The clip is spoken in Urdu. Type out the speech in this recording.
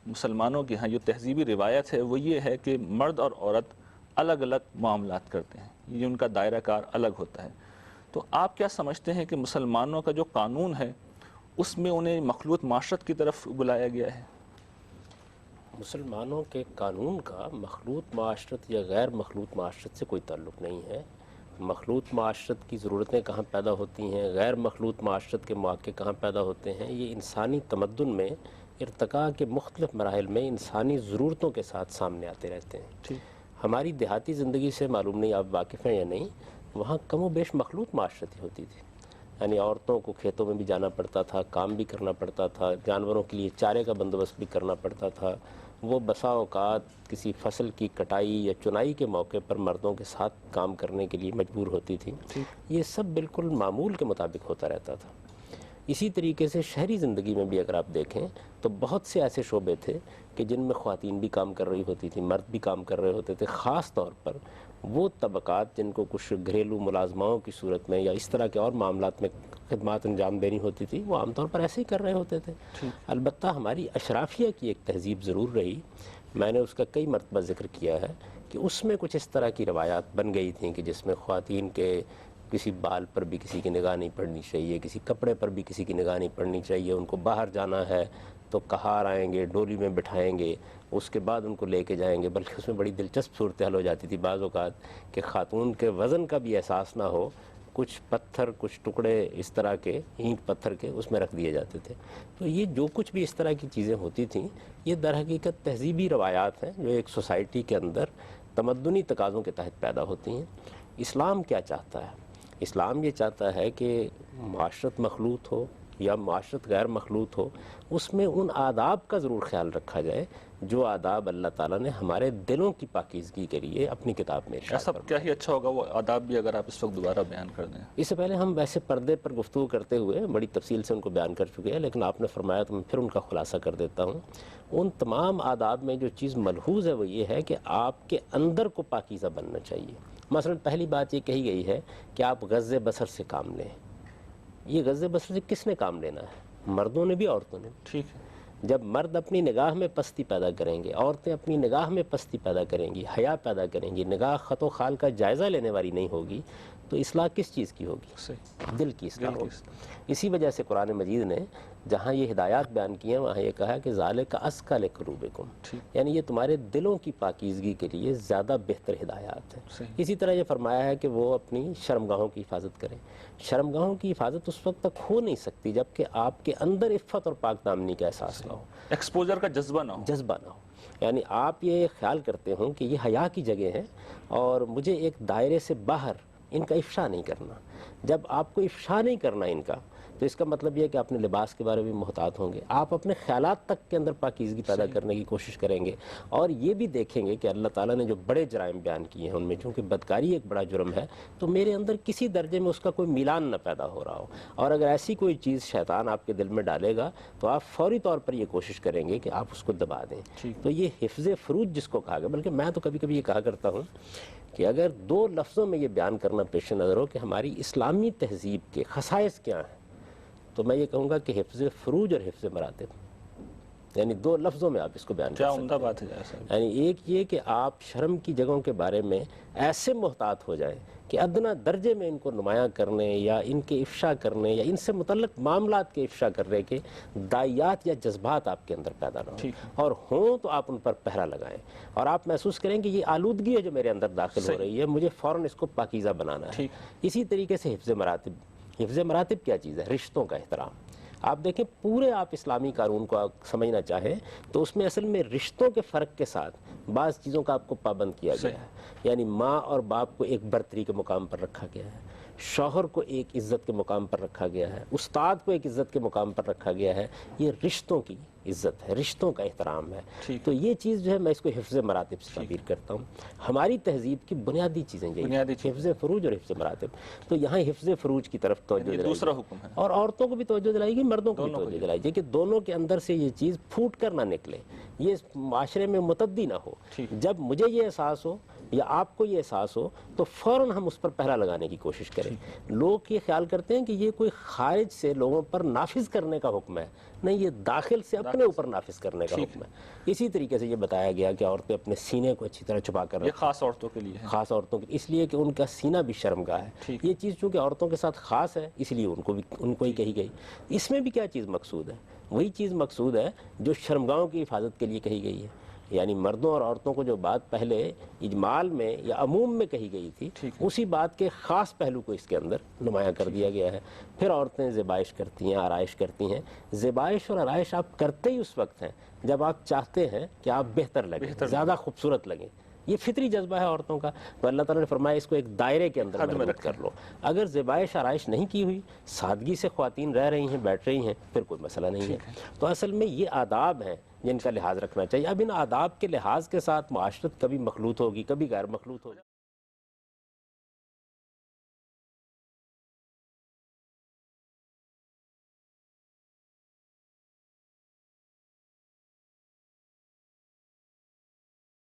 مسلمانوں کے ہاں جو تہذیبی روایت ہے وہ یہ ہے کہ مرد اور عورت الگ الگ معاملات کرتے ہیں، یہ ان کا دائرہ کار الگ ہوتا ہے. تو آپ کیا سمجھتے ہیں کہ مسلمانوں کا جو قانون ہے اس میں انہیں مخلوط معاشرت کی طرف بلایا گیا ہے؟ مسلمانوں کے قانون کا مخلوط معاشرت یا غیر مخلوط معاشرت سے کوئی تعلق نہیں ہے. مخلوط معاشرت کی ضرورتیں کہاں پیدا ہوتی ہیں، غیر مخلوط معاشرت کے مواقع کہاں پیدا ہوتے ہیں، یہ انسانی تمدن میں ارتقاء کے مختلف مراحل میں انسانی ضرورتوں کے ساتھ سامنے آتے رہتے ہیں. ہماری دیہاتی زندگی سے معلوم نہیں آپ واقف ہیں یا نہیں، وہاں کم و بیش مخلوط معاشرت ہی ہوتی تھی. یعنی عورتوں کو کھیتوں میں بھی جانا پڑتا تھا، کام بھی کرنا پڑتا تھا، جانوروں کے لیے چارے کا بندوبست بھی کرنا پڑتا تھا. وہ بسا اوقات کسی فصل کی کٹائی یا چنائی کے موقع پر مردوں کے ساتھ کام کرنے کے لیے مجبور ہوتی تھی. یہ سب بالکل معمول کے مطابق ہوتا رہتا تھا. اسی طریقے سے شہری زندگی میں بھی اگر آپ دیکھیں تو بہت سے ایسے شعبے تھے کہ جن میں خواتین بھی کام کر رہی ہوتی تھی، مرد بھی کام کر رہے ہوتے تھے. خاص طور پر وہ طبقات جن کو کچھ گھریلو ملازماؤں کی صورت میں یا اس طرح کے اور معاملات میں خدمات انجام دینی ہوتی تھی، وہ عام طور پر ایسے ہی کر رہے ہوتے تھے. البتہ ہماری اشرافیہ کی ایک تہذیب ضرور رہی، میں نے اس کا کئی مرتبہ ذکر کیا ہے کہ اس میں کچھ اس طرح کی روایات بن گئی تھیں کہ جس میں خواتین کے کسی بال پر بھی کسی کی نگاہ نہیں پڑنی چاہیے، کسی کپڑے پر بھی کسی کی نگاہ نہیں پڑنی چاہیے. ان کو باہر جانا ہے تو کہار آئیں گے، ڈولی میں بٹھائیں گے، اس کے بعد ان کو لے کے جائیں گے. بلکہ اس میں بڑی دلچسپ صورتحال ہو جاتی تھی بعض اوقات کہ خاتون کے وزن کا بھی احساس نہ ہو، کچھ پتھر، کچھ ٹکڑے اس طرح کے اینٹ پتھر کے اس میں رکھ دیے جاتے تھے. تو یہ جو کچھ بھی اس طرح کی چیزیں ہوتی تھیں یہ در حقیقت تہذیبی روایات ہیں جو ایک سوسائٹی کے اندر تمدنی تقاضوں کے تحت پیدا ہوتی ہیں. اسلام کیا چاہتا ہے؟ اسلام یہ چاہتا ہے کہ معاشرت مخلوط ہو یا معاشرت غیر مخلوط ہو، اس میں ان آداب کا ضرور خیال رکھا جائے جو آداب اللہ تعالیٰ نے ہمارے دلوں کی پاکیزگی کے لیے اپنی کتاب میں ارشاد فرمایا. کیا ہی اچھا ہوگا وہ آداب بھی اگر آپ اس وقت دوبارہ بیان کر دیں. اس سے پہلے ہم ویسے پردے پر گفتگو کرتے ہوئے بڑی تفصیل سے ان کو بیان کر چکے ہیں، لیکن آپ نے فرمایا تو میں پھر ان کا خلاصہ کر دیتا ہوں. ان تمام آداب میں جو چیز ملحوظ ہے وہ یہ ہے کہ آپ کے اندر کو پاکیزہ بننا چاہیے. مثلا پہلی بات یہ کہی گئی ہے کہ آپ غض بصر سے کام لیں. یہ غض بصر سے کس نے کام لینا ہے؟ مردوں نے بھی، عورتوں نے بھی. ٹھیک ہے. جب مرد اپنی نگاہ میں پستی پیدا کریں گے، عورتیں اپنی نگاہ میں پستی پیدا کریں گی، حیا پیدا کریں گی، نگاہ خط و خال کا جائزہ لینے والی نہیں ہوگی، تو اصلاح کس چیز کی ہوگی؟ دل کی اصلاح ہوگی. اسی وجہ سے قرآن مجید نے جہاں یہ ہدایات بیان کی ہیں وہاں یہ کہا کہ ذالک ازکی لقلوبکم، یعنی یہ تمہارے دلوں کی پاکیزگی کے لیے زیادہ بہتر ہدایات ہیں. اسی طرح یہ فرمایا ہے کہ وہ اپنی شرمگاہوں کی حفاظت کریں. شرمگاہوں کی حفاظت اس وقت تک ہو نہیں سکتی جب کہ آپ کے اندر عفت اور پاک دامنی کا احساس نہ ہو، ایکسپوجر کا جذبہ نہ ہو. یعنی آپ یہ خیال کرتے ہوں کہ یہ حیا کی جگہ ہے اور مجھے ایک دائرے سے باہر ان کا افشا نہیں کرنا. جب آپ کو افشا نہیں کرنا ان کا تو اس کا مطلب یہ ہے کہ اپنے لباس کے بارے میں محتاط ہوں گے، آپ اپنے خیالات تک کے اندر پاکیزگی پیدا کرنے کی کوشش کریں گے. اور یہ بھی دیکھیں گے کہ اللہ تعالیٰ نے جو بڑے جرائم بیان کیے ہیں ان میں چونکہ بدکاری ایک بڑا جرم ہے تو میرے اندر کسی درجے میں اس کا کوئی میلان نہ پیدا ہو رہا ہو. اور اگر ایسی کوئی چیز شیطان آپ کے دل میں ڈالے گا تو آپ فوری طور پر یہ کوشش کریں گے کہ آپ اس کو دبا دیں. تو یہ حفظ فروج جس کو کہا گیا، بلکہ میں تو کبھی کبھی یہ کہا کرتا ہوں کہ اگر دو لفظوں میں یہ بیان کرنا پیش نظر ہو کہ ہماری اسلامی تہذیب کے خصائص کیا ہیں تو میں یہ کہوں گا کہ حفظ فروج اور حفظ مراتب، یعنی دو لفظوں میں آپ اس کو بیان کر سکتے ہیں. کیا عمدہ بات ہے. یعنی ایک یہ کہ آپ شرم کی جگہوں کے بارے میں ایسے محتاط ہو جائیں کہ ادنا درجے میں ان کو نمایاں کرنے یا ان کے افشا کرنے یا ان سے متعلق معاملات کے افشا کرنے کے داعیات یا جذبات آپ کے اندر پیدا نہ ہوں، اور ہوں تو آپ ان پر پہرا لگائیں اور آپ محسوس کریں کہ یہ آلودگی ہے جو میرے اندر داخل ہو رہی ہے، مجھے فوراً اس کو پاکیزہ بنانا ہے. اسی طریقے سے حفظ مراتب. حفظ مراتب کیا چیز ہے؟ رشتوں کا احترام. آپ دیکھیں پورے آپ اسلامی قانون کو آپ سمجھنا چاہیں تو اس میں اصل میں رشتوں کے فرق کے ساتھ بعض چیزوں کا آپ کو پابند کیا گیا ہے. یعنی ماں اور باپ کو ایک برتری کے مقام پر رکھا گیا ہے، شوہر کو ایک عزت کے مقام پر رکھا گیا ہے، استاد کو ایک عزت کے مقام پر رکھا گیا ہے. یہ رشتوں کی عزت ہے، رشتوں کا احترام ہے. تو یہ چیز جو ہے میں اس کو حفظ مراتب سے تعبیر کرتا ہوں. ہماری تہذیب کی بنیادی چیزیں یہی حفظ فروج اور حفظ مراتب. تو یہاں حفظ فروج کی طرف توجہ دوسرا حکم ہے، اور عورتوں کو بھی توجہ دلائی گی، مردوں کو بھی توجہ دلائی گی کہ دونوں کے اندر سے یہ چیز پھوٹ کر نہ نکلے، یہ معاشرے میں متعدی نہ ہو. جب مجھے یہ احساس ہو یا آپ کو یہ احساس ہو تو فوراً ہم اس پر پہرا لگانے کی کوشش کریں. لوگ یہ خیال کرتے ہیں کہ یہ کوئی خارج سے لوگوں پر نافذ کرنے کا حکم ہے، نہیں، یہ داخل سے اپنے اوپر نافذ کرنے کا حکم ہے. اسی طریقے سے یہ بتایا گیا کہ عورتیں اپنے سینے کو اچھی طرح چھپا کر یہ خاص عورتوں کے لیے ہے. خاص عورتوں کی، اس لیے کہ ان کا سینہ بھی شرمگاہ ہے. یہ چیز چونکہ عورتوں کے ساتھ خاص ہے اس لیے ان کو ہی کہی گئی. اس میں بھی کیا چیز مقصود ہے؟ وہی چیز مقصود ہے جو شرمگاہوں کی حفاظت کے لیے کہی گئی ہے. یعنی مردوں اور عورتوں کو جو بات پہلے اجمال میں یا عموم میں کہی گئی تھی، اسی بات کے خاص پہلو کو اس کے اندر نمایاں کر دیا گیا ہے. پھر عورتیں زیبائش کرتی ہیں، آرائش کرتی ہیں. زیبائش اور آرائش آپ کرتے ہی اس وقت ہیں جب آپ چاہتے ہیں کہ آپ بہتر لگیں، زیادہ خوبصورت لگیں. یہ فطری جذبہ ہے عورتوں کا. تو اللہ تعالیٰ نے فرمایا اس کو ایک دائرے کے اندر محدود کر لو. اگر زیبائش آرائش نہیں کی ہوئی، سادگی سے خواتین رہ رہی ہیں، بیٹھ رہی ہیں، پھر کوئی مسئلہ نہیں ہے. تو اصل میں یہ آداب ہیں جن کا لحاظ رکھنا چاہیے. اب ان آداب کے لحاظ کے ساتھ معاشرت کبھی مخلوط ہوگی، کبھی غیر مخلوط ہوگی.